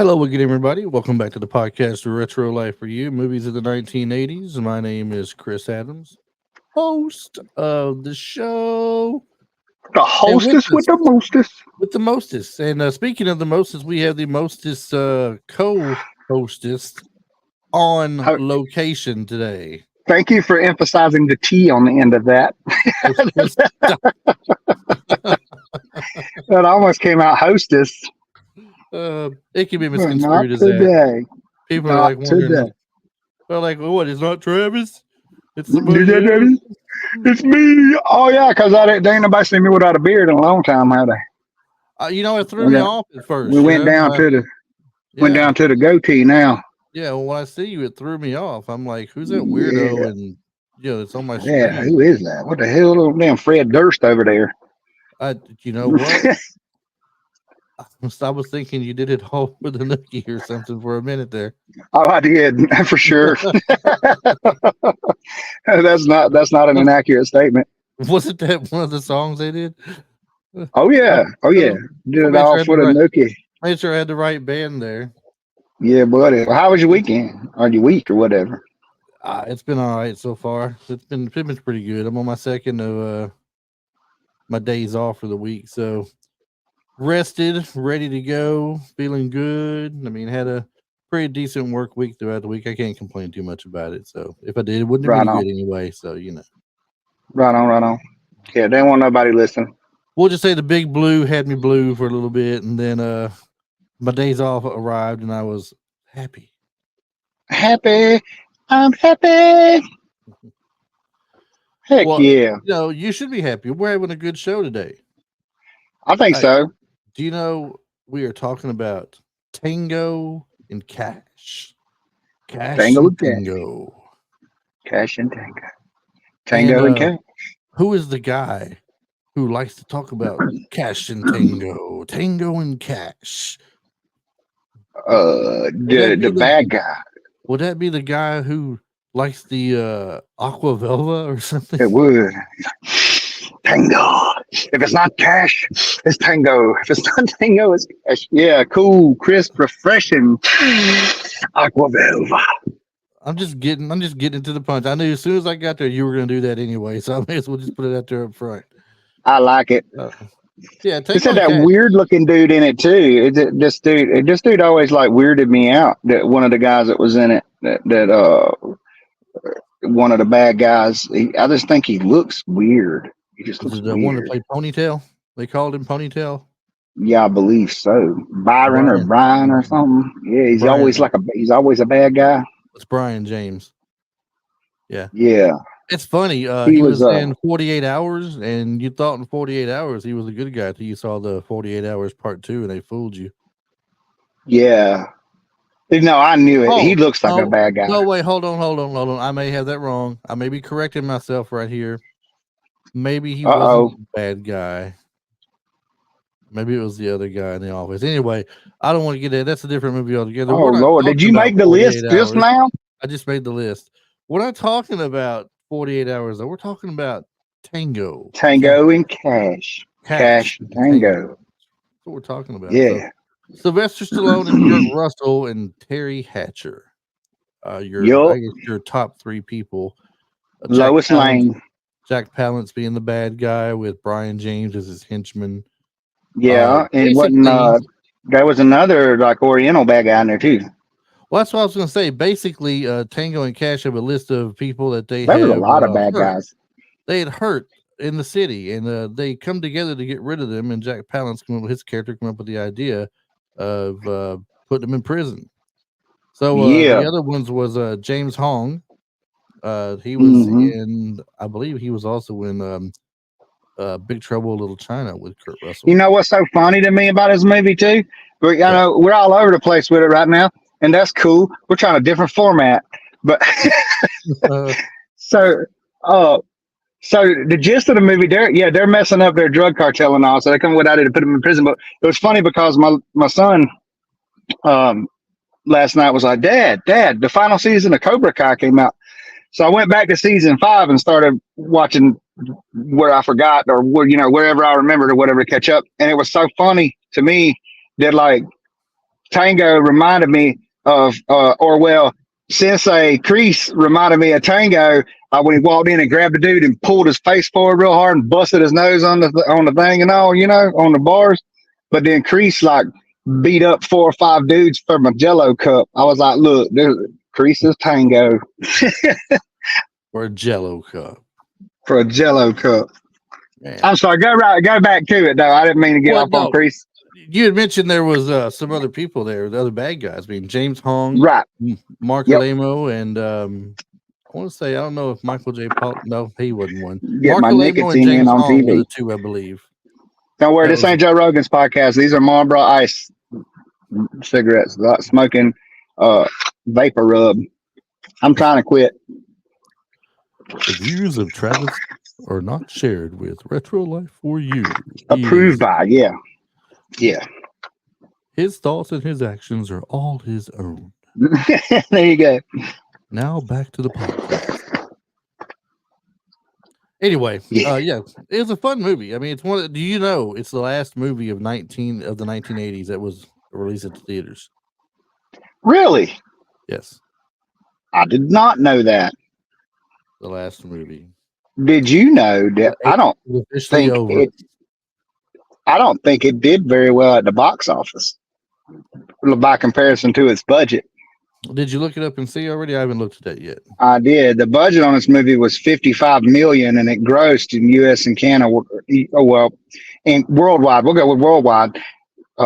Hello again, everybody. Welcome back to the podcast Retro Life for You, movies of the 1980s. My name is Chris Adams, host of the show. The And with hostess us, with the mostest. with the mostest. And speaking of the mostest, we have the mostest co-hostess on Oh, location today. thank you for emphasizing the T on the end of that. Hostess. That almost came out hostess, It can be but not misconstrued as that. today. People are Not like wondering, today. well, like, well, what? It's not Travis. It's Did somebody that, else. Daddy? It's me. Oh yeah, because they ain't nobody seen me without a beard in a long time, have they? It threw We me got off at we first. went down to the Yeah. goatee now. Yeah, well, when I see you, it threw me off. I'm like, "Who's that weirdo?" Yeah, And it's on my yeah. screen. Who is that? What the hell? Little damn Fred Durst over there. You know what? I was thinking you did it all for the nookie or something for a minute there. Oh, I did for sure. That's not an inaccurate statement. Wasn't that one of the songs they did? Oh I, yeah, oh yeah. Did I it made all sure I had for the nookie. the right band there. Yeah, buddy. Well, how was your weekend or your week or whatever? It's been all right so far. It's been pretty good. I'm on my second of my days off for the week, so rested, ready to go, feeling good. I mean, had a pretty decent work week throughout the week. I can't complain too much about it. So if I did, it wouldn't have Right been on, good anyway. So right on, right on. Yeah, they don't want nobody listening. we'll just say the big blue had me blue for a little bit, and then my days off arrived, and I was happy. Happy, I'm happy. Heck Well, yeah, you should be happy. We're having a good show today. I think Hey, so. do you know we are talking about Tango and Cash? Cash Tango and and cash, Tango. cash and tango, And tango and cash. who is the guy who likes to talk about cash and tango, tango and cash? Would that The be the bad guy. would that be the guy who likes the aqua velva or something? It would. Tango. If it's not cash, it's tango. If it's not tango, it's cash. Yeah, cool, crisp, refreshing. Aquavelva. I'm just getting into the punch. I knew as soon as I got there you were gonna do that anyway, so I may as well just put it out there up front. I like it. Uh, yeah, It tango said and that cash. weird looking dude in it too. This dude always like weirded me out. That one of the guys that was in it, that one of the bad guys. I just think he looks weird. He just Was looks it the one that weird. played Ponytail? They called him Ponytail. Yeah, I believe so. Byron or Brian. Brian or something. Yeah, Brian. he's always a bad guy. It's Brian James. Yeah. Yeah, It's funny. he He was. was in 48 Hours, and you thought in 48 Hours he was a good guy until you saw the 48 Hours Part 2, and they fooled you. Yeah. No, I knew it. He Oh, looks like a no. bad guy. No, wait. Hold on. I may have that wrong. I may be correcting myself right here. Maybe he Uh wasn't oh. the bad guy. Maybe it was the other guy in the office. Anyway, I don't want to get that. That's a different movie altogether. Oh We're not Lord, did talking you about make the 48 list just Hours. now? I just made the list. We're not talking about 48 Hours, though. We're talking about Tango. Tango and Cash. Cash Cash and and Tango. Tango. That's what we're talking about. So Yeah. Sylvester Stallone and Kurt Russell and Terry Hatcher. I Yup. guess your top three people. Lois Lane. Jack Palance being the bad guy with Brian James as his henchman. Yeah. And wasn't Basically, there was another like Oriental bad guy in there too. well, that's what I was going to say. Basically, Tango and Cash have a list of people that they There was a have lot of bad hurt. guys. They had hurt in the city, and they come together to get rid of them. And Jack Palance, his character, come up with the idea of putting them in prison. So the Yeah. other ones was James Hong. He was Hmm. in, I believe, he was also in Big Trouble in Little China with Kurt Russell. You know what's so funny to me about this movie too? We're all over the place with it right now, and that's cool. We're trying a different format, but Uh, so so the gist of the movie, they're messing up their drug cartel and all, so they come without it to put them in prison. But it was funny because my son um last night was like, Dad, the final season of Cobra Kai came out. So I went back to season 5 and started watching where I forgot or wherever I remembered or whatever to catch up. And it was so funny to me that like Tango reminded me of, since a Crease reminded me of Tango when he walked in and grabbed the dude and pulled his face forward real hard and busted his nose on the thing and all, on the bars. But then Crease like beat up 4 or 5 dudes for my Jello cup. I was like, look, Crease is Tango Or a Jello cup. for a Jello cup. Man. I'm sorry. Go back to it though. I didn't mean to get off on Crease. You had mentioned there was some other people there, the other bad guys. I mean, James Hong, Right? Mark Yep. Alamo, and I want to say I don't know if Michael J. Paul. No, he wasn't one. Get Mark my Alamo and nicotine James in on Hong were TV. the 2, I believe. Don't worry, this ain't Joe Rogan's podcast. These are Marlboro Ice cigarettes. Smoking vapor rub. I'm trying to quit. The views of Travis are not shared with Retro Life for You. Approved by, yeah. His thoughts and his actions are all his own. There you go. Now back to the podcast. Anyway, Yeah. it was a fun movie. I mean, it's one. Do you know it's the last movie of the 1980s that was released at the theaters? Really? Yes, I did not know that. the last movie. Did you know that? I don't think it did very well at the box office by comparison to its budget. Did you look it up and see already? I haven't looked at that yet. I did. The budget on this movie was $55 million, and it grossed in U.S. and Canada. And worldwide, we'll go with worldwide.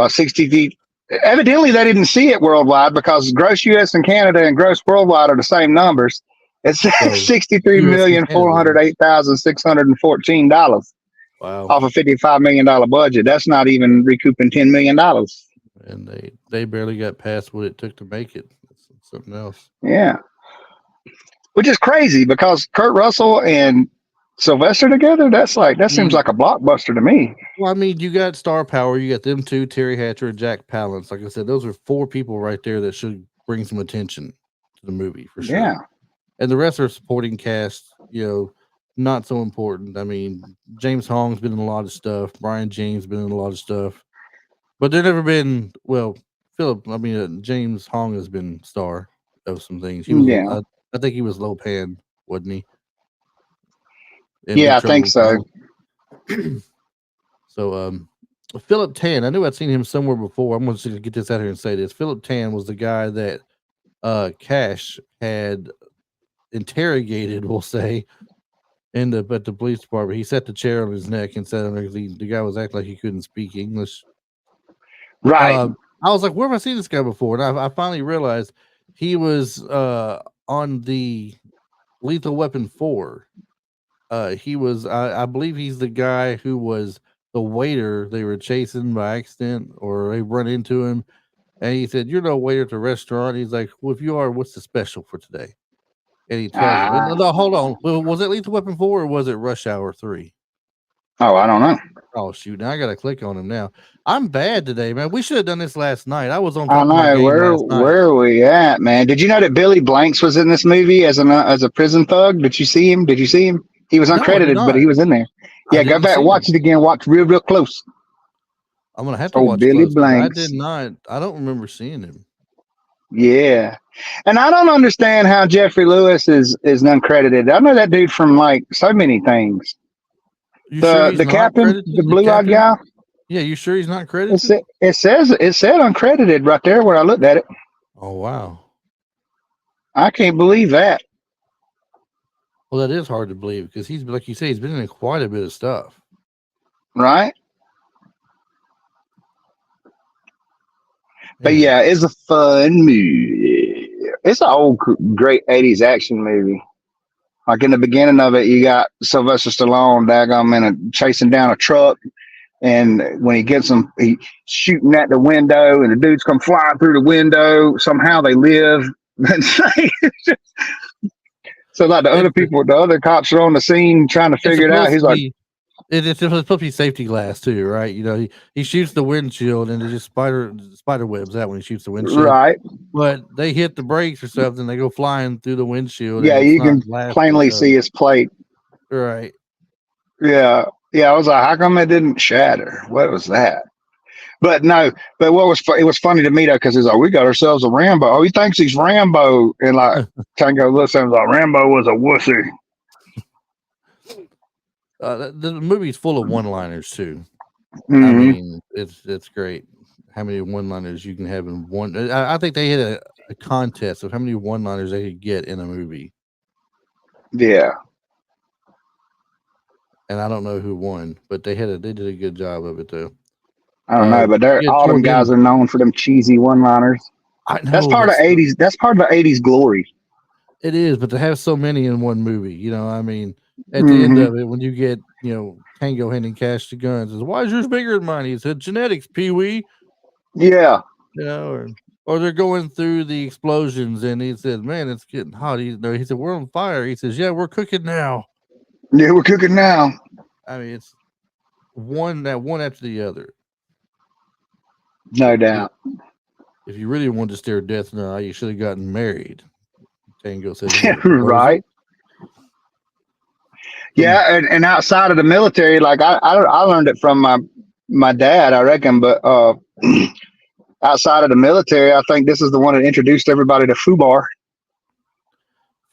60. Evidently, they didn't see it worldwide because gross U.S. and Canada and gross worldwide are the same numbers. It's $63,408,614. Wow! Off a $55 million budget. That's not even recouping $10 million. And they barely got past what it took to make it. That's something else. Yeah. Which is crazy because Kurt Russell and Sylvester together, that seems like a blockbuster to me. Well, I mean, you got star power. You got them 2, Terry Hatcher and Jack Palance. Like I said, those are 4 people right there that should bring some attention to the movie for sure. Yeah. And the rest are supporting cast, not so important. I mean, James Hong's been in a lot of stuff. Brian James been in a lot of stuff. But they've never been, James Hong has been star of some things. He was, I think he was Lopan, wasn't he? I think so. So, Philip Tan, I knew I'd seen him somewhere before. I'm going to get this out here and say this. Philip Tan was the guy that Cash had interrogated, we'll say, at the police department. He set the chair on his neck and sat on there because the guy was acting like he couldn't speak English. Right. I was like, where have I seen this guy before? And I finally realized he was on the Lethal Weapon 4. He was, I believe he's the guy who was the waiter they were chasing by accident, or they run into him. And he said, "You're no waiter at the restaurant." He's like, "Well, if you are, what's the special for today?" And he tells him, "No, hold on. Well, was it Lethal Weapon 4 or was it Rush Hour 3? Oh, I don't know. Oh, shoot. Now I got to click on him now. I'm bad today, man. We should have done this last night. I was on top of my game last night. Where are we at, man? Did you know that Billy Blanks was in this movie as a prison thug? Did you see him? He was uncredited, but he was in there. Yeah, go back and watch it again. Watch real close. I'm going to have to watch Billy Blanks. I did not. I don't remember seeing him. Yeah. And I don't understand how Jeffrey Lewis is uncredited. I know that dude from like so many things. The captain, the blue-eyed guy. Yeah, you sure he's not credited? It said uncredited right there where I looked at it. Oh, wow. I can't believe that. Well, that is hard to believe because he's, like you say, he's been in quite a bit of stuff. Right? But yeah, it's a fun movie. It's an old, great 80s action movie. Like in the beginning of it, you got Sylvester Stallone chasing down a truck. And when he gets them, he's shooting at the window, and the dudes come flying through the window. Somehow they live. So like the other cops are on the scene trying to figure it out. He's like, it's supposed to be safety glass too, right? He shoots the windshield and it just spider webs out when he shoots the windshield. Right. But they hit the brakes or something, they go flying through the windshield. Yeah, you can plainly see his plate. Right. Yeah. Yeah, I was like, how come it didn't shatter? What was that? But no, but it was funny to me though because he's like, we got ourselves a Rambo. Oh, he thinks he's Rambo, and like Tango looks at him like Rambo was a wussy. The movie's full of one-liners too. I Mm-hmm. mean, it's great. How many one-liners you can have in one? I think they had a contest of how many one-liners they could get in a movie, Yeah, and I don't know who won, but they did a good job of it though. I don't know, but they're Yeah, all them toward guys them, are known for them cheesy one-liners. I That's know, part but of '80s. That's part of the '80s glory. it is. But to have so many in one movie, I mean, at the end Mm-hmm. of it, when you get Tango handing Cash the guns, says, "Why is yours bigger than mine?" He said, "Genetics, Pee Wee." Yeah, Or they're going through the explosions, and he said, "Man, it's getting hot." He said, "We're on fire." He says, "Yeah, we're cooking now." yeah, we're cooking now. I mean, it's one after the other. No If if, doubt. if you really wanted to stare death in the eye, you should have gotten married. Tango says it's a Right. proposal. Hmm. Yeah, and outside of the military, like I learned it from my dad, I reckon. But outside of the military, I think this is the one that introduced everybody to FUBAR.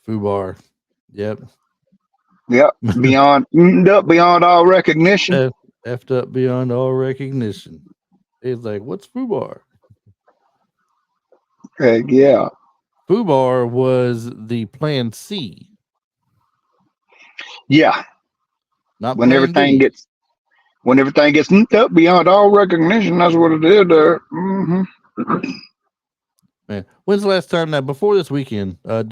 Fubar. Yep. Yep, beyond all recognition. Effed up beyond all recognition. He's like, "What's Fubar?" Yeah, Fubar was the Plan C, yeah. not When Plan everything D. gets when everything gets up beyond all recognition, that's what it is there. Hmm. Man, when's the last time now? Before this weekend, when's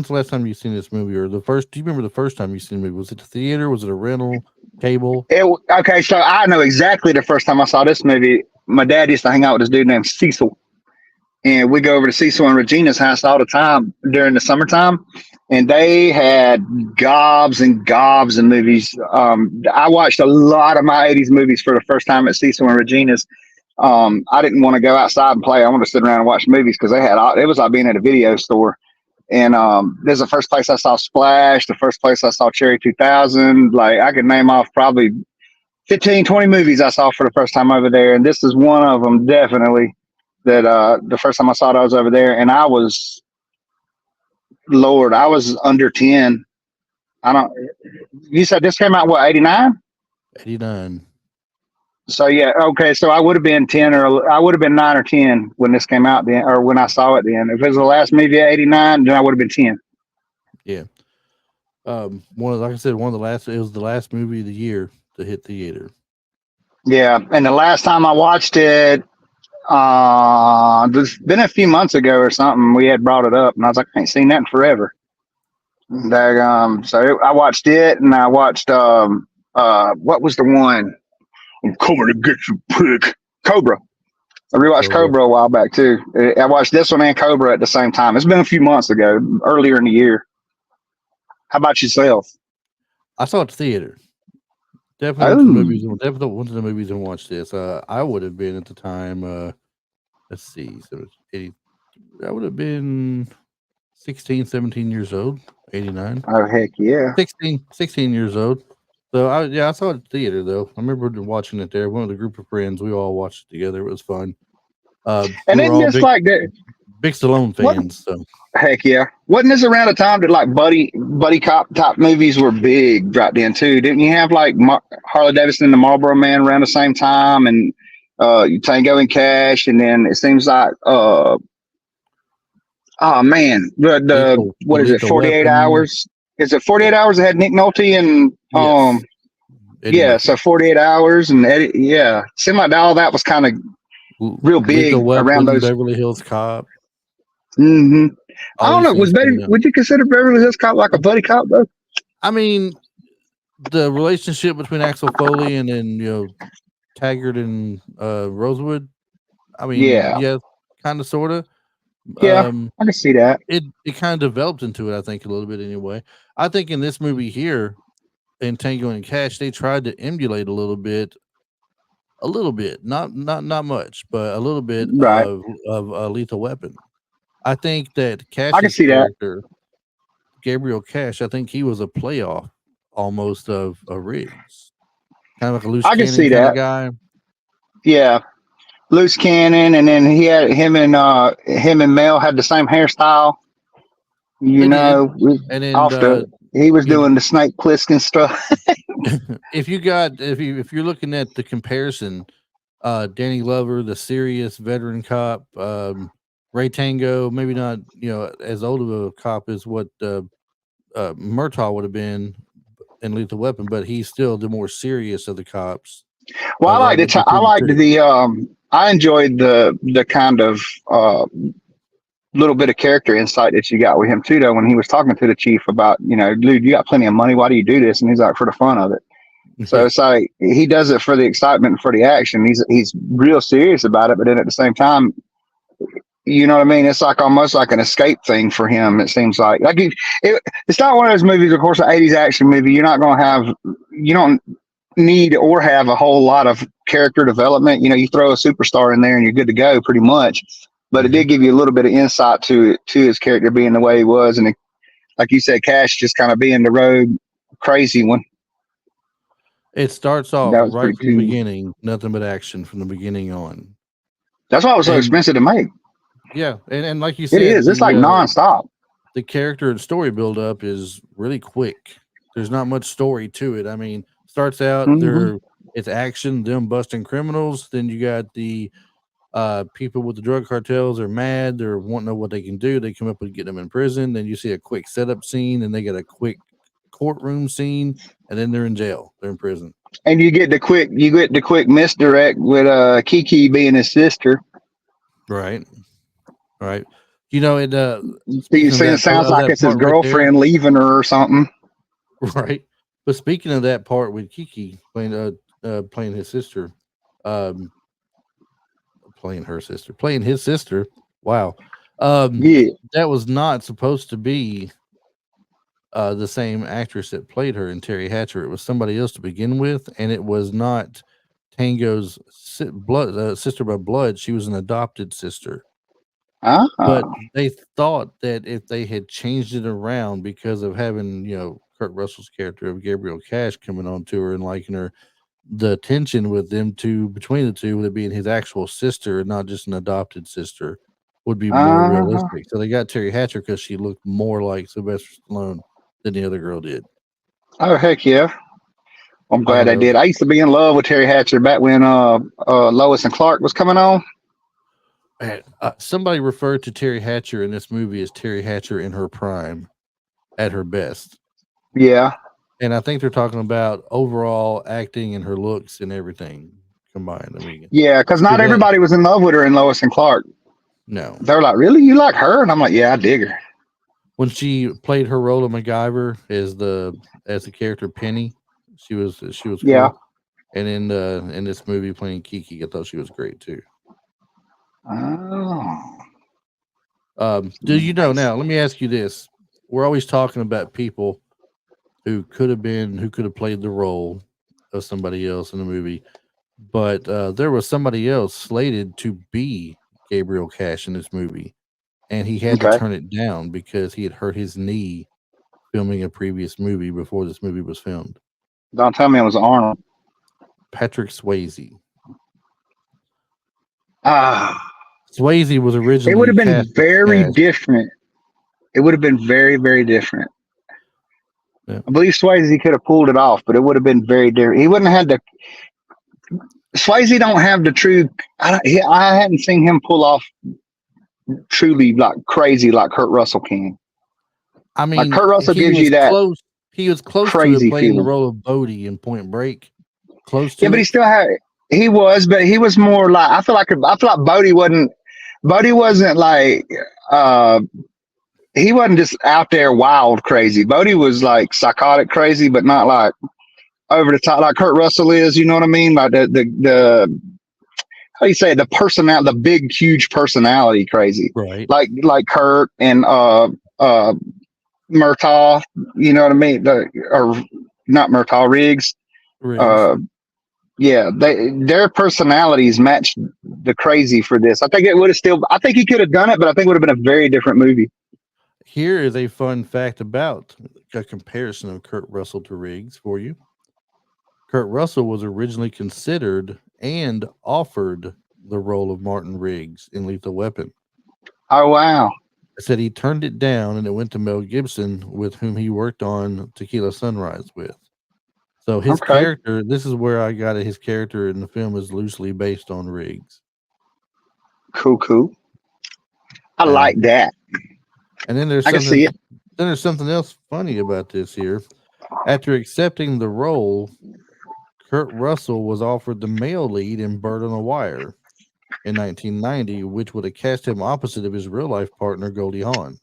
the last time you seen this movie, or the first? Do you remember the first time you seen the movie? Was it the theater? Was it a rental? Cable? Okay, so I know exactly the first time I saw this movie. My dad used to hang out with this dude named Cecil, and we go over to Cecil and Regina's house all the time during the summertime. And they had gobs and gobs of movies. I watched a lot of my '80s movies for the first time at Cecil and Regina's. I didn't want to go outside and play. I wanted to sit around and watch movies because it was like being at a video store. And this is the first place I saw Splash, the first place I saw Cherry 2000. Like I could name off probably 15, 20 movies I saw for the first time over there. And this is one of them definitely that the first time I saw it, I was over there and Lord, I was under 10. I don't, you said this came out, what, 89? 89. So yeah, okay. So I would have been 10 or I would have been 9 or 10 when this came out then, or when I saw it then. If it was the last movie of '89, then I would have been 10. Yeah. Like I said, it was the last movie of the year to hit theater. Yeah. And the last time I watched it, it's been a few months ago or something. We had brought it up and I was like, I ain't seen that in forever. So I watched it and I watched, what was the one? I'm coming to get you, pig. Cobra. I rewatched Cobra a while back too. I watched this one and Cobra at the same time. It's been a few months ago, earlier in the year. How about yourself? I saw it at the theater. Definitely went to the Oh, movies. Definitely went to the movies and watched this. I would have been at the time. Let's see, so it's 80. I would have been 16, 17 years old. 89. oh heck yeah! 16 years old. So I saw it at the theater though. I remember watching it there. One of the group of friends, we all watched it together. It was fun. And We were then all just like that, big Stallone what? fans. So Heck yeah! Wasn't this around the time that like buddy cop type movies were big right then too? Didn't you have like Harley Davidson and the Marlboro Man around the same time, and Tango and Cash, and then it seems like oh man, the the what is it? Lethal 48 Weapon. hours. Is it 48 hours that had Nick Nolte and Yes, Eddie yeah, Murphy. so 48 hours and Eddie, yeah, seemed like all that was kind of real Lethal big around Weapon, those. Beverly Hills Cop. Hmm. I All don't these know. things coming out. Would you consider Beverly Hills Cop like a buddy cop though? I mean, the relationship between Axel Foley and then Taggart and Rosewood. I mean, Yeah, yeah, kind of, sort of. yeah, Um, I can see that. it kind of developed into it, I think, a little bit anyway. I think in this movie here, in Tango and Cash, they tried to emulate a little bit, not much, but a little bit Right, of a Lethal Weapon. I think that I can Cash's see that. character, Gabriel Cash, I think he was a playoff almost of a Riggs, kind of like a loose I can cannon see kind of that. guy. Yeah, loose cannon, and then he had him and Mel had the same hairstyle. You They did, know, and then off the he was you doing the Snake Plissken stuff. if you're looking at the comparison, Danny Glover, the serious veteran cop, Ray Tango, maybe not as old of a cop as what Murtaugh would have been in Lethal Weapon, but he's still the more serious of the cops Well, of I between the liked two. I enjoyed the kind of little bit of character insight that you got with him too, though, when he was talking to the chief about, dude, you got plenty of money. Why do you do this? And he's like, for the fun of it. So Yeah, it's like he does it for the excitement, for the action. He's real serious about it, but then at the same time, you know what I mean? It's like almost like an escape thing for him. It seems like it's not one of those movies. Of course, an '80s action movie. You're not going to have you don't need or have a whole lot of character development. You throw a superstar in there and you're good to go, pretty much. But it hmm did give you a little bit of insight to his character being the way he was, and like you said, Cash just kind of being the rogue crazy one. it starts off That was right pretty from the cool. beginning, nothing but action from the beginning on, That's why it was so and expensive to make. yeah, and like you It said, is. It's like nonstop. the character and story build up is really quick. There's not much story to it. I mean, starts out Hmm. there, it's action, them busting criminals. Then you got the people with the drug cartels are mad. They're wanting to know what they can do. They come up with getting them in prison. Then you see a quick setup scene, and they get a quick courtroom scene, and then they're in jail. They're in prison. And you get the quick misdirect with Kiki being his sister. Right. Right. You know, it So you speaking saying it sounds of like that it's his part right there, girlfriend leaving her or something. right? But speaking of that part with Kiki playing his sister, um, playing his sister. Wow, um, Yeah. that was not supposed to be the same actress that played her in Terry Hatcher. It was somebody else to begin with, and it was not Tango's sister by blood. She was an adopted sister. But Ah. they thought that if they had changed it around because of having, Kurt Russell's character of Gabriel Cash coming on to her and liking her, the tension with them two, between the two, with it being his actual sister and not just an adopted sister, would be more Uh-huh. realistic. So they got Terry Hatcher because she looked more like Sylvester Stallone than the other girl did. Oh heck yeah. I'm You glad I know, did. I used to be in love with Terry Hatcher back when Lois and Clark was coming on. somebody referred to Terry Hatcher in this movie as Terry Hatcher in her prime, at her best. Yeah. And I think they're talking about overall acting and her looks and everything combined. I mean, Yeah, because to not that, everybody was in love with her in Lois and Clark. no. They were like, "Really, you like her?" And I'm like, "Yeah, I dig her." When she played her role of MacGyver as the character Penny, she was Yeah. cool. And in this movie playing Kiki, I thought she was great too. Oh, Do you know nice. now? Let me ask you this: we're always talking about people who could have played the role of somebody else in the movie, but there was somebody else slated to be Gabriel Cash in this movie, and he had to Okay. turn it down because he had hurt his knee filming a previous movie before this movie was filmed. Don't tell me it was Arnold. Patrick Swayze. Ah, Swayze was it would originally have been cast as very Cash. different. It would have been very, very different. Yeah. I believe Swayze could have pulled it off, but it would have been very different. He wouldn't have had the Swayze don't have the true. I hadn't seen him pull off truly like crazy like Kurt Russell can. I Like mean, Kurt Russell he gives was you that close. He was close to it crazy playing the feeling. role of Bodie in Point Break. Close Yeah, to but he it. still had. He was, but he was more like I feel like Bodie wasn't. Bodie wasn't like. uh he wasn't just out there wild crazy. Bodie was like psychotic crazy, but not like over the top like Kurt Russell is. You know what I mean? Like the how do you say it? The personality, the big huge personality crazy, Right. like Kurt and Murtaugh. You know what I mean? Or not Murtaugh, Riggs. Riggs. Uh, yeah, their personalities matched the crazy for this. I think it would have still. I think he could have done it, but I think it would have been a very different movie. Here is a fun fact about a comparison of Kurt Russell to Riggs for you. Kurt Russell was originally considered and offered the role of Martin Riggs in Lethal Weapon. Oh wow. Said he turned it down and it went to Mel Gibson, with whom he worked on Tequila Sunrise with. So his Okay. character, this is where I got it. His character in the film is loosely based on Riggs. Cool. I And, like that. and then there's I can something. see it. Then there's something else funny about this here. After accepting the role, Kurt Russell was offered the male lead in Bird on a Wire in 1990, which would have cast him opposite of his real life partner Goldie Hawn.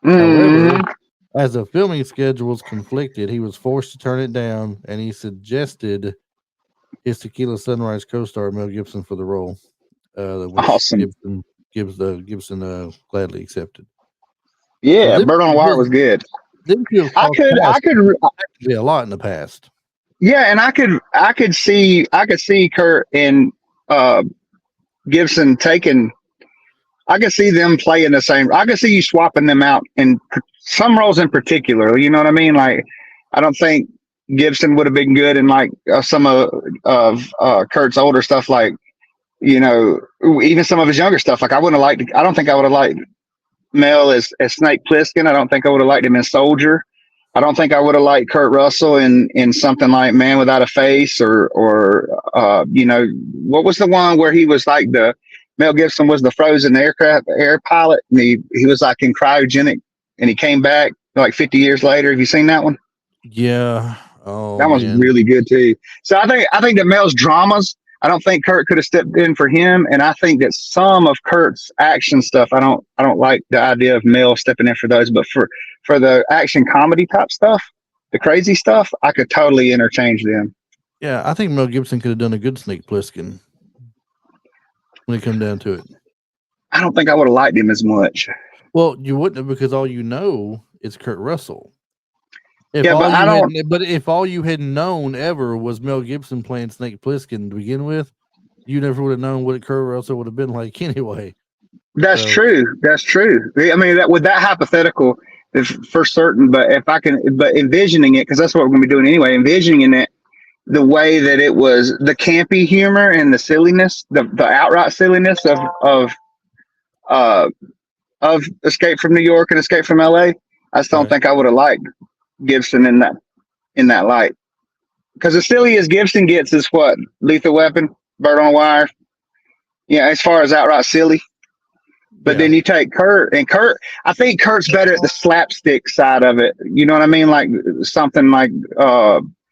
However, Mm, as the filming schedules conflicted, he was forced to turn it down, and he suggested his Tequila Sunrise co-star Mel Gibson for the role, which awesome. Gibson gladly accepted. So Yeah, Bird on a Wire was good. them two have I crossed could, I paths could, a lot in the past. yeah, and I could see Kurt and uh, Gibson taking. I could see them playing the same. I could see you swapping them out in some roles in particular. You know what I mean? Like, I don't think Gibson would have been good in like some of Kurt's older stuff, like even some of his younger stuff. Like, I wouldn't have liked. I don't think I would have liked Mel as Snake Plissken. I don't think I would have liked him in Soldier. I don't think I would have liked Kurt Russell in something like Man Without a Face or what was the one where he was like Mel Gibson was the frozen air pilot, and he was like in cryogenic, and he came back like 50 years later. Have you seen that one? Yeah. Oh That one's man. really good too. So I think that Mel's dramas, I don't think Kurt could have stepped in for him, and I think that some of Kurt's action stuff, I don't like the idea of Mel stepping in for those, but for the action comedy type stuff, the crazy stuff, I could totally interchange them. Yeah, I think Mel Gibson could have done a good Snake Plissken when it come down to it. I don't think I would have liked him as much. Well, you wouldn't have, because all you know is Kurt Russell. If Yeah, all but I you don't. had, but if all you had known ever was Mel Gibson playing Snake Plissken to begin with, you never would have known what Kurt Russell would have been like anyway. That's So, true. That's true. I mean, that with that hypothetical, if for certain, but if I can, but envisioning it, because that's what we're going to be doing anyway, envisioning it the way that it was, the campy humor and the silliness, the outright silliness uh of Escape from New York and Escape from LA. I just don't right. think I would have liked Gibson in that light. Because as silly as Gibson gets is what? Lethal Weapon, Bird on a Wire. Yeah, as far as outright silly. But then you take Kurt, and I think Kurt's better at the slapstick side of it. You know what I mean? Like something like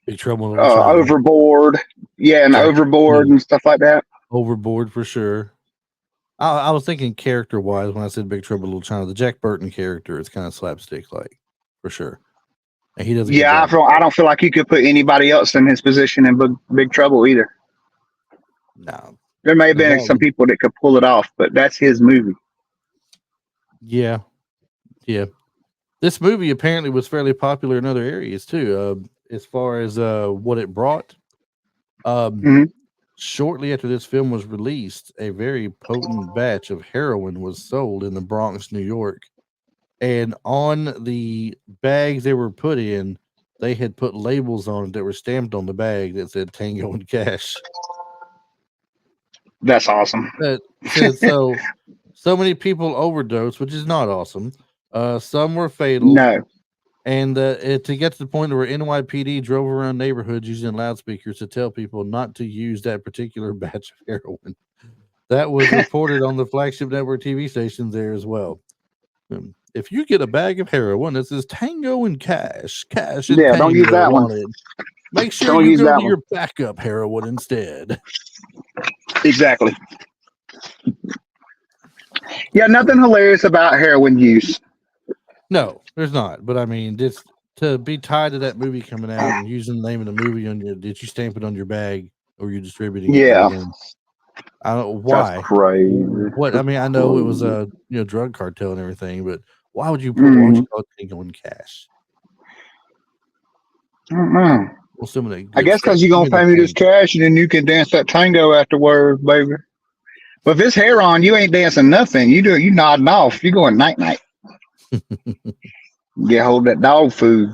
Big Trouble in Little China. Overboard. Yeah, and Overboard and stuff like that. Overboard for sure. I was thinking character wise when I said Big Trouble in Little China. The Jack Burton character is kind of slapstick like, for sure. And he doesn't. Yeah, I don't feel like you could put anybody else in his position in Big Trouble either. No. There may have been some people that could pull it off, but that's his movie. Yeah. This movie apparently was fairly popular in other areas too. As far as what it brought. Shortly after this film was released, a very potent batch of heroin was sold in the Bronx, New York. And on the bags they were put in, they had put labels on it that were stamped on the bag that said Tango and Cash. That's awesome. So many people overdosed, which is not awesome. Some were fatal. No. And to get to the point where NYPD drove around neighborhoods using loudspeakers to tell people not to use that particular batch of heroin. That was reported on the flagship network TV stations there as well. If you get a bag of heroin that says Tango and Cash and Tango don't use that on one. it, make sure you go to your backup heroin instead. Exactly. Yeah, nothing hilarious about heroin use. No, there's not. But I mean, just to be tied to that movie coming out and using the name of the movie on your, did you stamp it on your bag or you're distributing it? Yeah. I don't know why. That's crazy. What I mean, I know it was a drug cartel and everything, but why would you why would you call it Tango and Cash? I don't know. Well, some of that I guess because you're gonna pay me this cash and then you can dance that tango afterwards, baby. But if it's hair on, you ain't dancing nothing. You nodding off. You going night night. Get hold of that dog food.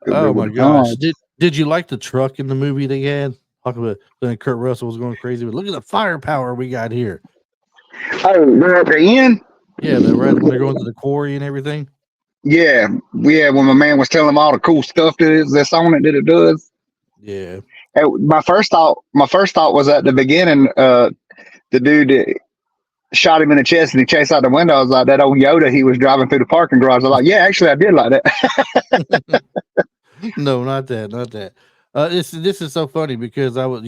Oh my gosh! Did you like the truck in the movie they had? talk about then Kurt Russell was going crazy. But look at the firepower we got here. Oh, they're at the end. Yeah, that right when they're going to the quarry and everything. Yeah, yeah. When my man was telling him all the cool stuff that's on it that it does. Yeah, My first thought was at the beginning. The dude that shot him in the chest and he chased out the window. I was like, that old Yoda he was driving through the parking garage. I was like, yeah, actually, I did like that. no, not that, not that. This is so funny because I was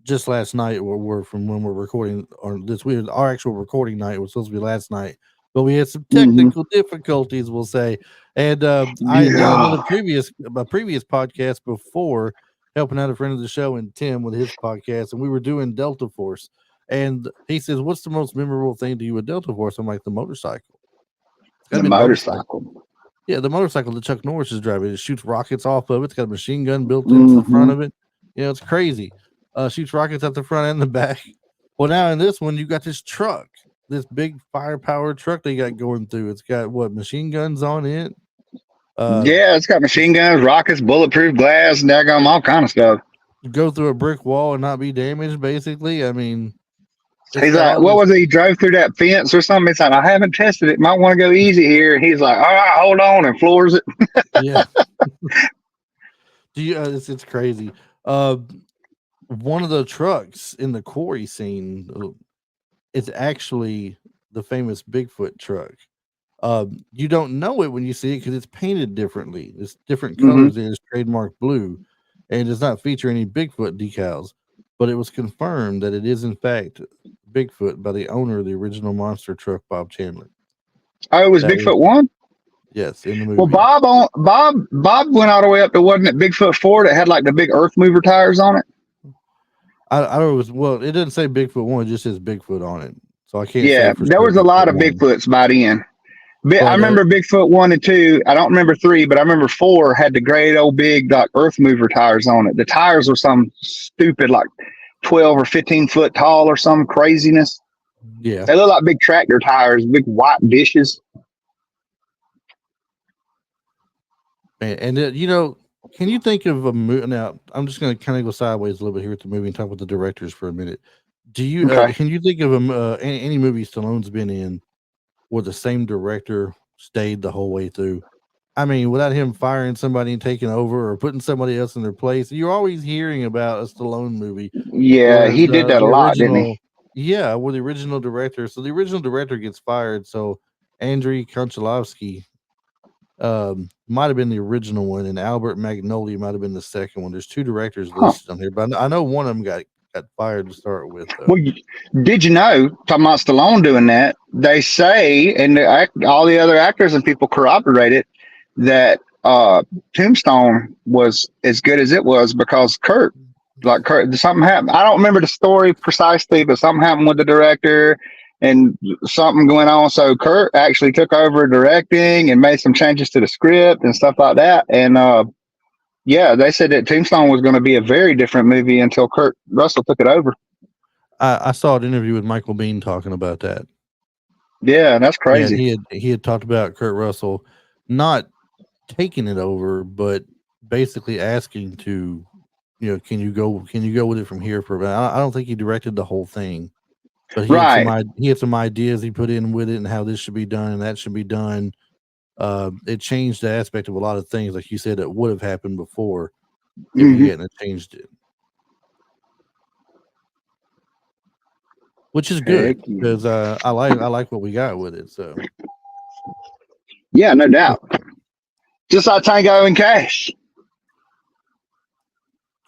just last night or we're from when we're recording or this week our actual recording night was supposed to be last night, but we had some Hmm. technical difficulties, we'll say. And I had done Yeah, a previous podcast before helping out a friend of the show and Tim with his podcast, and we were doing Delta Force. And he says, "What's the most memorable thing to you with Delta Force?" I'm like, "The motorcycle. It's got to the be the motorcycle." motorcycle. Yeah, the motorcycle that Chuck Norris is driving. It shoots rockets off of it. It's got a machine gun built into the front Hmm. of it. You know, it's crazy. Shoots rockets at the front and the back. Well, now in this one, you got this truck, this big firepower truck they got going through. It's got what machine guns on it. Uh, Yeah, it's got machine guns, rockets, bulletproof glass, daggum, all kind of stuff. go through a brick wall and not be damaged. Basically, I mean, it's He's got like, all what this. was it? He drove through that fence or something. He's like, I haven't tested it. Might want to go easy here. And he's like, all right, hold on, and floors it. Yeah, do you? It's crazy. Uh, one of the trucks in the quarry scene. It's actually the famous Bigfoot truck. You don't know it when you see it because it's painted differently. It's different Hmm. colors. It's trademark blue, and it does not feature any Bigfoot decals. But it was confirmed that it is in fact Bigfoot by the owner of the original monster truck, Bob Chandler. Oh, it was That was Bigfoot one. yes in the Well, movie. Bob went all the way up to wasn't it Bigfoot 4 that had like the big earth mover tires on it? I don't know. It was, well, it doesn't say Bigfoot one; it just says Bigfoot on it. So I can't say Yeah, for there sure was a Bigfoot lot of one. Bigfoots by then. I But remember Bigfoot 1 and 2. I don't remember 3, but I remember 4 had the great old big like earth mover tires on it. The tires were some stupid like 12 or 15 foot tall or some craziness. yeah, They look like big tractor tires, big white dishes. and you know, can you think of a movie? Now, I'm just going to kind of go sideways a little bit here with the movie and talk about the directors for a minute. Do you Okay. can you think of any movie Stallone's been in where the same director stayed the whole way through? I mean, without him firing somebody and taking over or putting somebody else in their place, you're always hearing about a Stallone movie Yeah, where he did that a the lot, didn't he? original, yeah, where the original director, so the original director gets fired, so Andrei Konchalovsky might have been the original one, and Albert Magnoli might have been the second one. There's two directors Huh. listed on here, but I know one of them got fired to start with, though. Well, did you know, talking about Stallone doing that, they say, and all the other actors and people corroborate it, that Tombstone was as good as it was because Kurt, something happened. I don't remember the story precisely, but something happened with the director and something going on. So Kurt actually took over directing and made some changes to the script and stuff like that. And yeah, they said that Tombstone was going to be a very different movie until Kurt Russell took it over. I saw an interview with Michael Bean talking about that. Yeah, that's Yeah, and crazy. he had talked about Kurt Russell not taking it over, but basically asking to, can you go with it from here for a bit? I don't think he directed the whole thing, but Right. he had some ideas he put in with it and how this should be done and that should be done. It changed the aspect of a lot of things, like you said, that would have happened before if he Hmm. hadn't changed it, which is Heck good yeah. because I like what we got with it. So Yeah, no doubt. Just like Tango and Cash.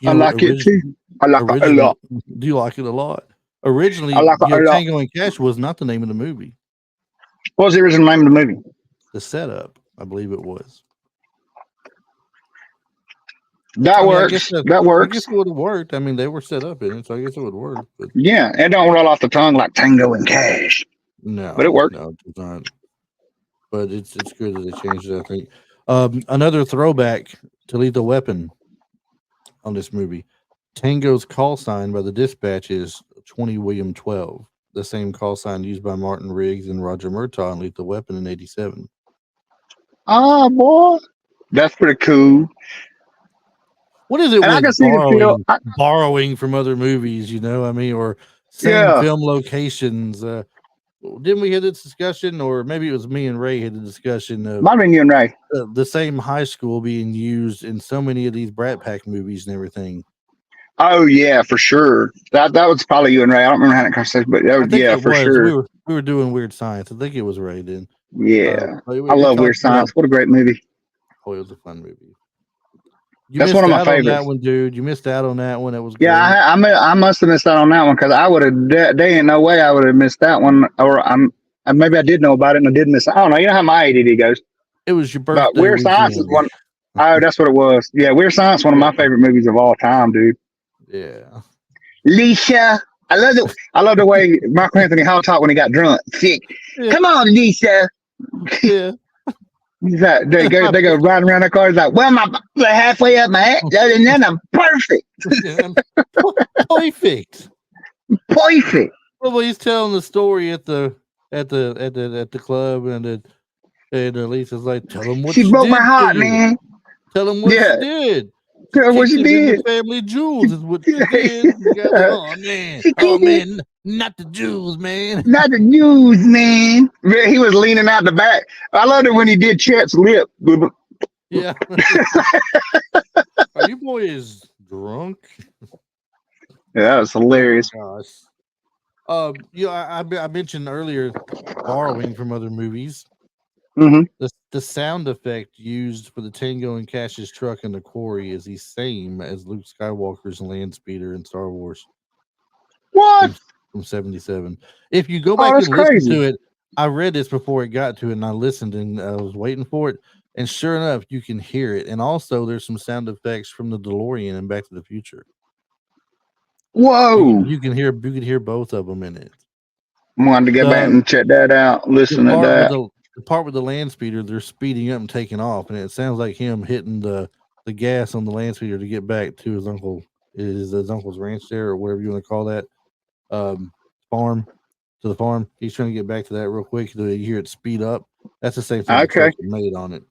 I you know, like it too. I like it a originally, lot. do you like it a lot? I Originally, like it a lot. Tango and Cash was not the name of the movie. What was the original name of the movie? The setup, I believe it was. That I mean, I guess works. That I guess works. it would have worked. I mean, they were set up in it, so I guess it would work. But Yeah, it don't roll off the tongue like Tango and Cash, but it no, worked. no, it's not. But it's good that they changed it. I think another throwback to Lethal Weapon on this movie. Tango's call sign by the dispatch is 20 William 12, the same call sign used by Martin Riggs and Roger Murtaugh in Lethal Weapon in '87. Ah, boy, that's pretty cool. What is it And I can with see the feel. borrowing from other movies? Or same Yeah, film locations. Didn't we have this discussion, or maybe it was me and Ray had the discussion of might have been you and Ray. the same high school being used in so many of these Brat Pack movies and everything. Oh yeah, for sure. That was probably you and Ray. I don't remember how that conversation, but I think yeah, it for was. sure. We were doing Weird Science. I think it was Ray then. Yeah, But I it love Weird talked about. Science. What a great movie. Oh, it was a fun movie. You That's one missed of my out on that favorites. one, dude. You missed out on that one. That was Yeah, great. I must have missed out on that one because I would have. There ain't no way I would have missed that one. Or maybe I did know about it and I did miss. I don't know. You know how my ADD goes. It was your But birthday Weird Science is weekend. one. Oh, that's what it was. Yeah, Weird Science, one of Yeah. my favorite movies of all time, dude. Yeah. Lisa, I love the way Michael Anthony Hall talked when he got drunk. Sick. Yeah. Come on, Lisa. Yeah. He's like, they go riding around the car. He's like, well, my halfway up my ass, other than that, I'm perfect. Perfect. Perfect. Well, he's telling the story at the club, and Lisa's like, "Tell him what She she broke my did for heart, you. man. Tell him what she Yeah, did. She tell her what kicked she him in the did. family jewels. Is what she did. She Oh did. man, not the jewels, man." Not the news, man. Man, he was leaning out the back. I loved it when he did Chet's lip. Yeah. Are you boys drunk? Yeah, that was hilarious. Gosh. I mentioned earlier borrowing from other movies. Hmm. The sound effect used for the Tango and Cash's truck in the quarry is the same as Luke Skywalker's land speeder in Star Wars What? from from '77. If you go Oh, back that's and listen crazy. to it, I read this before it got to it, and I listened and I was waiting for it, and sure enough, you can hear it. And also, there's some sound effects from the DeLorean and Back to the Future. Whoa. You can hear both of them in it. I wanted to get back The and check that out. the Listen to part with that. the part with the land speeder, they're speeding up and taking off, and it sounds like him hitting the gas on the land speeder to get back to his uncle's ranch there, or whatever you want to call that, um, farm to the farm. He's trying to get back to that real quick. You hear it speed up. That's the same sound the Okay. truck made on it.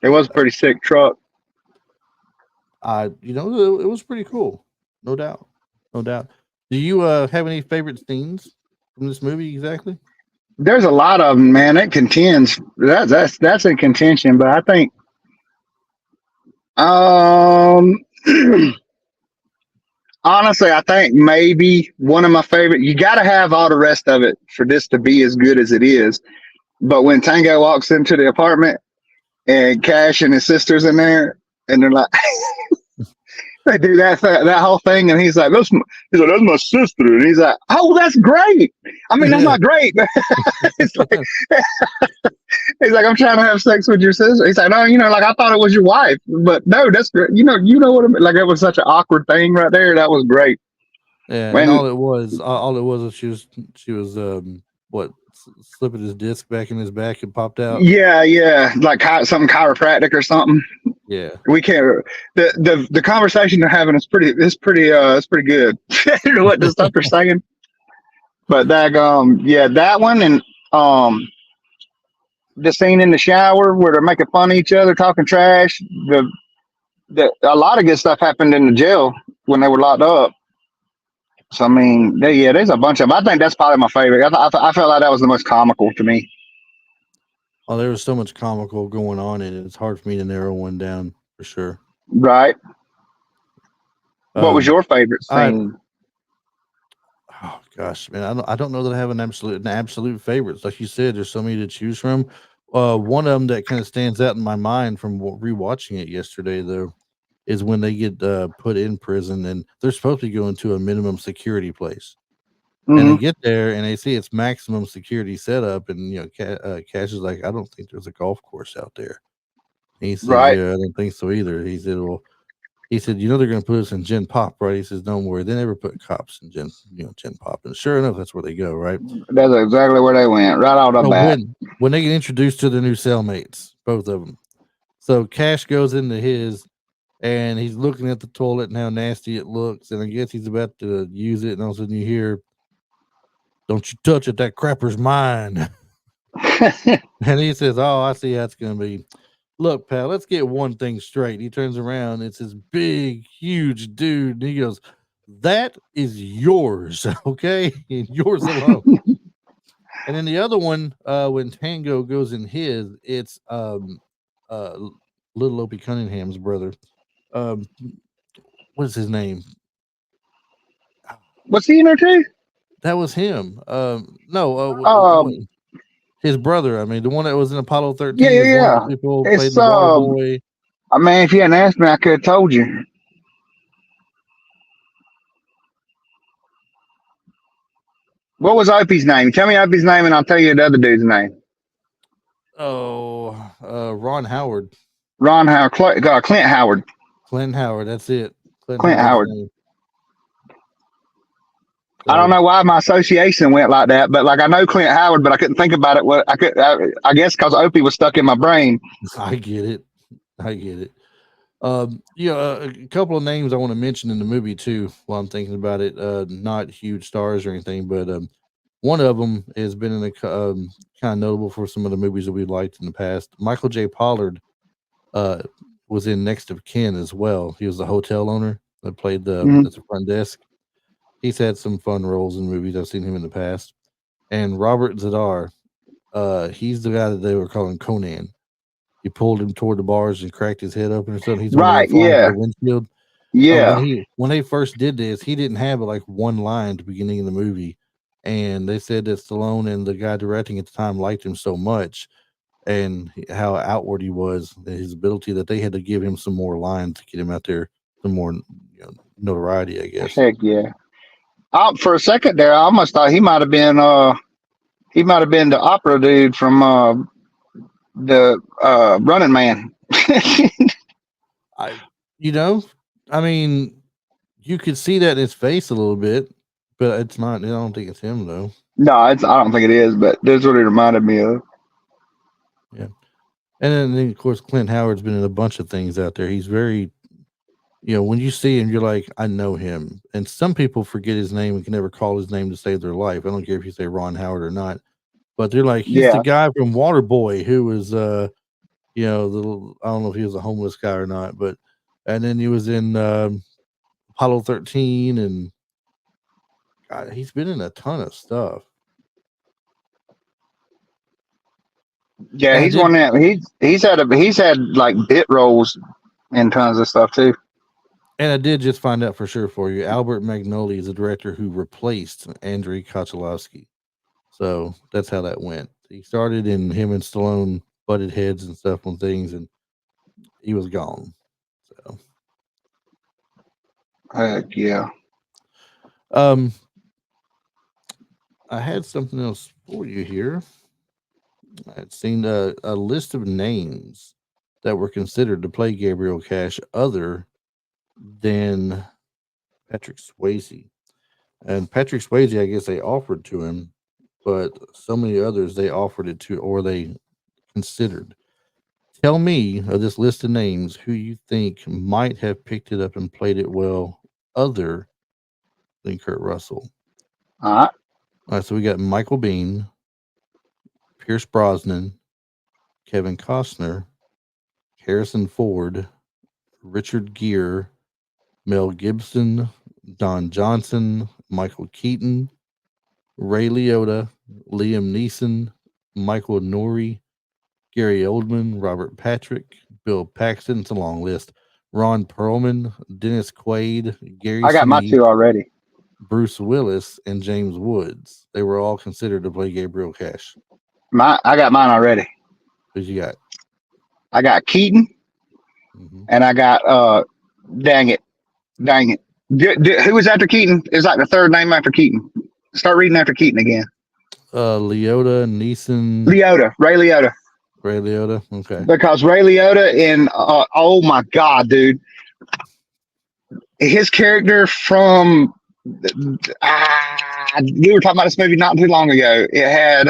It was a pretty sick truck. It was pretty cool, no doubt, no doubt. Do you have any favorite scenes from this movie exactly? There's a lot of them, man. It contends. That's in contention, but I think um honestly, I think maybe one of my favorite. You got to have all the rest of it for this to be as good as it is. But when Tango walks into the apartment and Cash and his sisters in there, and they're like, they do that whole thing, and he's like, he's like, that's my sister, and he's like, oh, that's great. I mean, that's Yeah. not great. It's like, he's like, I'm trying to have sex with your sister. He's like, no, like I thought it was your wife, but no, that's great. You know what I mean? Like it was such an awkward thing right there. That was great. Yeah, and When all it was she was what slipping his disc back in his back and popped out. yeah, like something chiropractic or something. Yeah, We can't. The conversation they're having is pretty good. What the stuff they're saying, but yeah, that one and um the scene in the shower where they're making fun of each other, talking trash. A lot of good stuff happened in the jail when they were locked up. So I mean, there's a bunch of them. I think that's probably my favorite. I felt like that was the most comical to me. oh, there was so much comical going on in it. It's hard for me to narrow one down for sure. Right? What was Um, your favorite I scene? oh gosh, man, I don't know that I have an absolute favorites. Like you said, there's so many to choose from. One of them that kind of stands out in my mind from rewatching it yesterday, though, is when they get put in prison and they're supposed to go into a minimum security place. And Hmm. they get there and they see it's maximum security setup, and Cash is like, "I don't think there's a golf course out there." And he says, Right? "Yeah, I don't think so either." He said, "Well," he said, they're going to put us in Gen Pop, right?" He says, "Don't worry, they never put cops in Gen Pop." And sure enough, that's where they go, right? That's exactly where they went. Right out the So bat. when they get introduced to the new cellmates, both of them, so Cash goes into his, and he's looking at the toilet and how nasty it looks, and I guess he's about to use it, and all of a sudden you hear, "Don't you touch it, that crapper's mine." And he says, "Oh, I see how it's going to be." Look, pal, let's get one thing straight. He turns around, it's this big, huge dude, and he goes, "That is yours, okay? And yours alone." And then the other one, when Tango goes in his, it's uh little Opie Cunningham's brother. Um, what is his name? Was he in there too? That was him. No, Um, his brother. I mean, the one that was in Apollo yeah, 13 yeah, is one of the yeah. people who played It's the water boy. I mean, if you hadn't asked me, I could have told you. What was Opie's name? Tell me Opie's name, and I'll tell you the other dude's name. Oh, Ron Howard, Ron Howard, Clint Howard, Clint Howard. That's it. Clint Clint Howard's Howard. name. I don't So know why my association went like that, but like I know Clint Howard, but I couldn't think about it. What I guess because Opie was stuck in my brain. I get it. I get it. A couple of names I want to mention in the movie too. While I'm thinking about it, not huge stars or anything, but one of them has been in the kind of notable for some of the movies that we liked in the past. Michael J. Pollard uh, was in Next of Kin as well. He was the hotel owner that played Mhm. at the front desk. He's had some fun roles in movies. I've seen him in the past. And Robert Zadar, he's the guy that they were calling Conan. He pulled him toward the bars and cracked his head open or something. He's the one that Right? went flying through Yeah, the windshield. yeah. When they first did this, he didn't have like one line at the beginning of the movie, and they said that Stallone and the guy directing at the time liked him so much, and how outward he was, his ability that they had to give him some more lines to get him out there, some more notoriety, I guess. Heck yeah. For a second there, I almost thought he might have been the opera dude from the Running Man. I, you know, I mean, you could see that in his face a little bit, but it's not. I don't think it's him though. No, I don't think it is, but that's what it reminded me of. Yeah, and then of course Clint Howard's been in a bunch of things out there. He's very, when you see him, you're like, I know him. And some people forget his name and can never call his name to save their life. I don't care if you say Ron Howard or not, but they're like, he's the Yeah. guy from Waterboy who was, I don't know if he was a homeless guy or not, but and then he was in Apollo 13, and God, he's been in a ton of stuff. Yeah, And I he's did one that he's had like bit roles in tons of stuff too. And I did just find out for sure for you. Albert Magnoli is the director who replaced Andrei Konchalovsky. So that's how that went. He started in him and Stallone butted heads and stuff on things, and he was gone. So, Heck yeah. um, I had something else for you here. I had seen a list of names that were considered to play Gabriel Cash other than Patrick Swayze. And Patrick Swayze, I guess they offered to him, but so many others they offered it to or they considered. Tell me of this list of names who you think might have picked it up and played it well other than Kurt Russell. All right. All right, so we got Michael Biehn, Pierce Brosnan, Kevin Costner, Harrison Ford, Richard Gere, Mel Gibson, Don Johnson, Michael Keaton, Ray Liotta, Liam Neeson, Michael Nouri, Gary Oldman, Robert Patrick, Bill Paxton. It's a long list. Ron Perlman, Dennis Quaid, Gary I got my Sinise, two already. Bruce Willis, and James Woods. They were all considered to play Gabriel Cash. I got mine already. Who's you got? I got Keaton, and I got dang it. Who was after Keaton? It's like the third name after Keaton. Start reading after Keaton again. Liotta, Neeson, Ray Liotta. Ray Liotta. Okay. Because Ray Liotta in oh my god, dude, his character from we were talking about this movie not too long ago. It had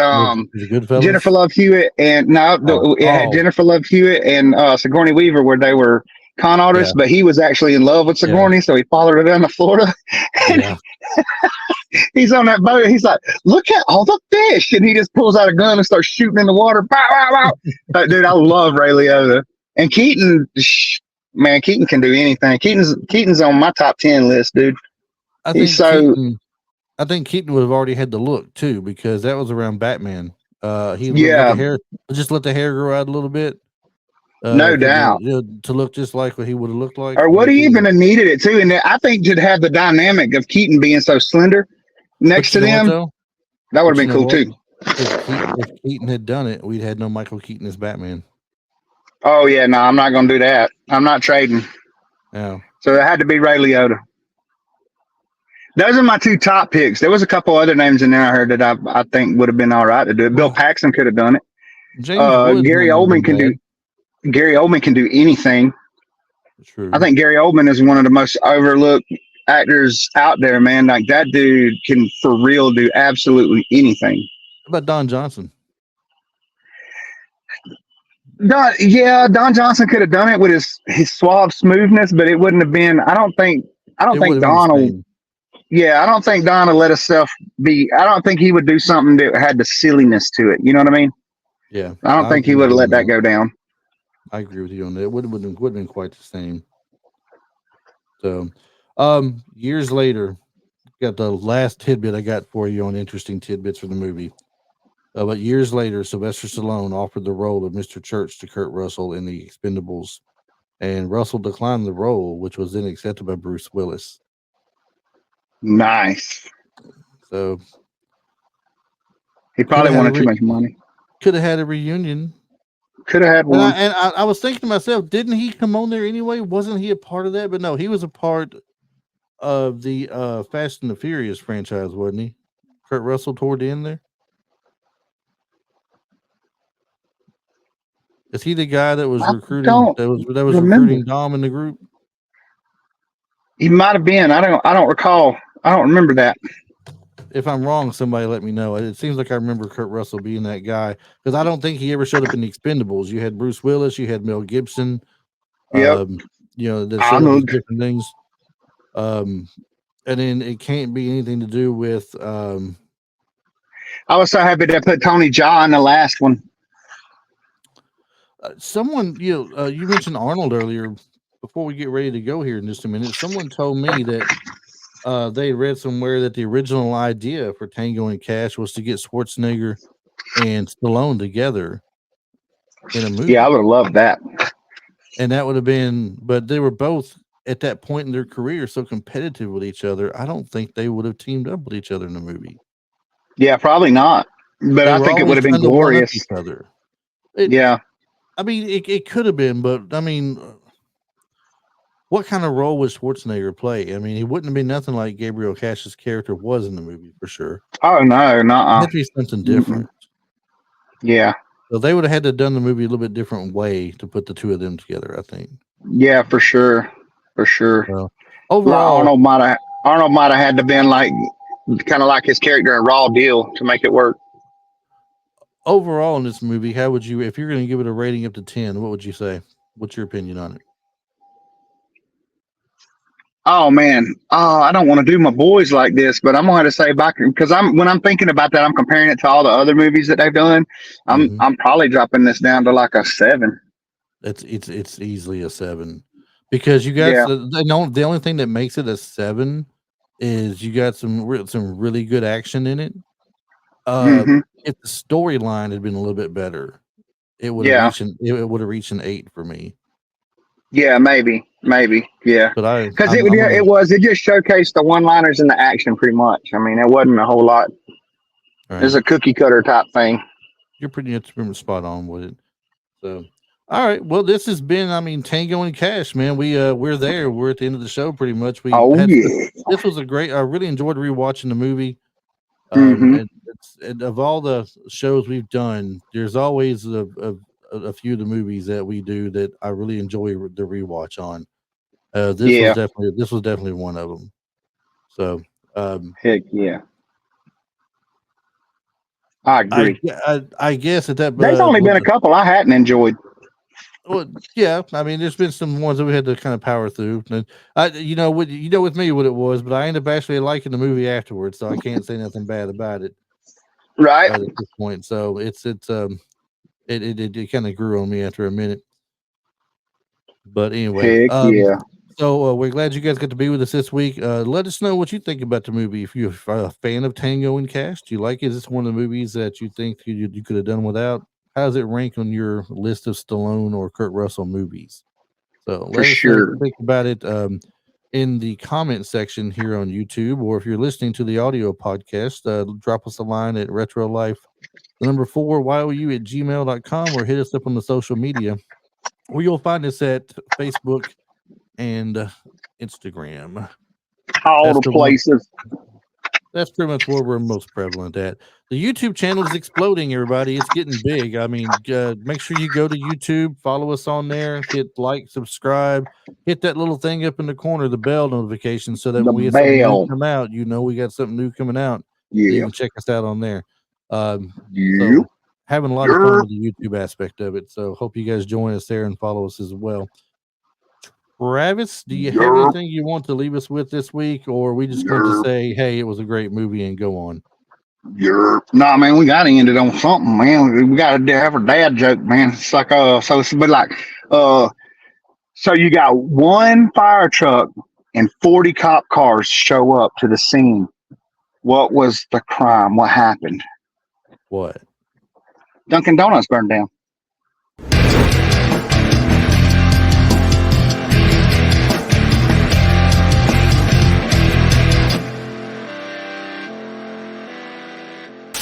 Is it Goodfellas? Jennifer Love Hewitt and it had Jennifer Love Hewitt and Sigourney Weaver where they were con artists, but he was actually in love with Sigourney, so he followed her down to Florida. Yeah. He's on that boat. He's like, "Look at all the fish!" And he just pulls out a gun and starts shooting in the water. Bow, bow, bow. Dude, I love Ray Liotta. And Keaton, man, Keaton can do anything. Keaton's on my top 10 list, dude. I He's think so Keaton. I think Keaton would have already had the look too, because that was around Batman. He let the yeah, hair just let the hair grow out a little bit. no For the doubt. to look just like what he would have looked like. Or would He he could even have needed it too? And I think to have the dynamic of Keaton being so slender next but to you know what them, though? that would have But you been know cool what? too. If Keaton had done it, we'd had no Michael Keaton as Batman. Oh yeah, no, I'm not gonna do that. I'm not trading. Yeah. So it had to be Ray Liotta. Those are my two top picks. There was a couple other names in there I heard that I think would have been all right to do it. Bill Well, Paxton could have done it. James Woods Gary wouldn't have Oldman been can do bad. Gary Oldman can do anything. I True. think Gary Oldman is one of the most overlooked actors out there, man. Like that dude can for real do absolutely anything. How about Don Johnson? Don Johnson could have done it with his suave smoothness, but it wouldn't have been. I don't It think would have been the Donald. same. Yeah, I don't think Don would let himself be. I don't think he would do something that had the silliness to it. You know what I mean? Yeah, I don't I think he agree with would have you let on that that. go down. I agree with you on that. It would have been quite the same. So, years later, got the last tidbit I got for you on interesting tidbits for the movie. But years later, Sylvester Stallone offered the role of Mr. Church to Kurt Russell in The Expendables, and Russell declined the role, which was then accepted by Bruce Willis. Nice. So He could probably have had wanted too much money. a reunion. Could have had And one. I was thinking to myself, didn't he come on there anyway? Wasn't he a part of that? But no, he was a part of the Fast and the Furious franchise, wasn't he? Kurt Russell toward the end there. Is he the guy that was I recruiting don't that was remember. recruiting Dom in the group? He might have been. I don't recall. I don't remember that. If I'm wrong, somebody let me know. It seems like I remember Kurt Russell being that guy, because I don't think he ever showed up in the Expendables. You had Bruce Willis, you had Mel Gibson, Yep. um, that showed up as Arnold. different things. And then it can't be anything to do with I was so happy they put Tony Jaa in the last one. someone. You mentioned Arnold earlier. Before we get ready to go here in just a minute, someone told me that they read somewhere that the original idea for Tango and Cash was to get Schwarzenegger and Stallone together in a Yeah, I movie. would have loved that. And that would have been, but they were both at that point in their career so competitive with each other. I don't think they would have teamed up with each other in a movie. Yeah, probably not. But They I were think it would always have been trying to one up glorious. each other. It, Yeah. I mean, it could have been, but I mean, what kind of role would Schwarzenegger play? I mean, he wouldn't have been nothing like Gabriel Cash's character was in the movie for sure. Oh no, It nuh-uh. had to be something Mm-mm. different. Yeah. So they would have had to have done the movie a little bit different way to put the two of them together, I think. Yeah, for sure. For sure. So Like overall, Arnold might have had to been like kind of like his character in Raw Deal to make it work. overall in this movie, how would you, if you're going to give it a rating up to 10, what would you say? What's your opinion on it? Oh man, I don't want to do my boys like this, but I'm gonna have to say back because when I'm thinking about that, I'm comparing it to all the other movies that they've done. Mm-hmm. I'm probably dropping this down to like a 7. It's easily a 7, because you got Yeah. the only thing that makes it a 7 is you got some really good action in it. Hmm. If the storyline had been a little bit better, it would have Yeah. reached an 8 for me. Yeah. Maybe. Yeah. But Because I'm gonna it just showcased the one-liners and the action pretty much. I mean, it wasn't a whole lot. all It's right. a cookie cutter type thing. You're pretty much spot on with it. So, all right. Well, this has been, I mean, Tango and Cash, man. We're there. We're at the end of the show pretty much. We Oh had yeah. this was a great. I really enjoyed rewatching the movie. Hmm. And of all the shows we've done, there's always a few of the movies that we do that I really enjoy the rewatch on. Yeah. This was definitely one of them. So, um, Heck yeah. I agree. I guess at that There's only been a couple I hadn't enjoyed. well, yeah. I mean, there's been some ones that we had to kind of power through. And with me what it was, but I ended up actually liking the movie afterwards, so I can't say nothing bad about it Right. at this point. So it kind of grew on me after a minute. But anyway, Heck yeah. so we're glad you guys got to be with us this week. Let us know what you think about the movie. If you're a fan of Tango and Cash, do you like it? Is this one of the movies that you think you could have done without? How does it rank on your list of Stallone or Kurt Russell movies? So For let us know what you sure. think about it in the comment section here on YouTube, or if you're listening to the audio podcast, drop us a line at retrolife, the number 4YOU at gmail.com, or hit us up on the social media, where you'll find us at Facebook and Instagram. All That's the the one. places. That's pretty much where we're most prevalent at. The YouTube channel is exploding, everybody. It's getting big. I mean, make sure you go to YouTube, follow us on there, hit like, subscribe, hit that little thing up in the corner, the bell notification, so that The when we have something new bell. come out, you know we got something new coming out. So you Yeah. can check us out on there. Yep. So having a lot of fun Yep. with the YouTube aspect of it. So hope you guys join us there and follow us as well. Travis, do you have Yep. anything you want to leave us with this week, or are we just going to Yep. say, hey, it was a great movie and go on? Yep. Nah, man, we gotta end it on something, man. We gotta have a dad joke, man. It's like so it's but like uh so you got one fire truck and 40 cop cars show up to the scene. What was the crime? What happened? What? Dunkin' Donuts burned down.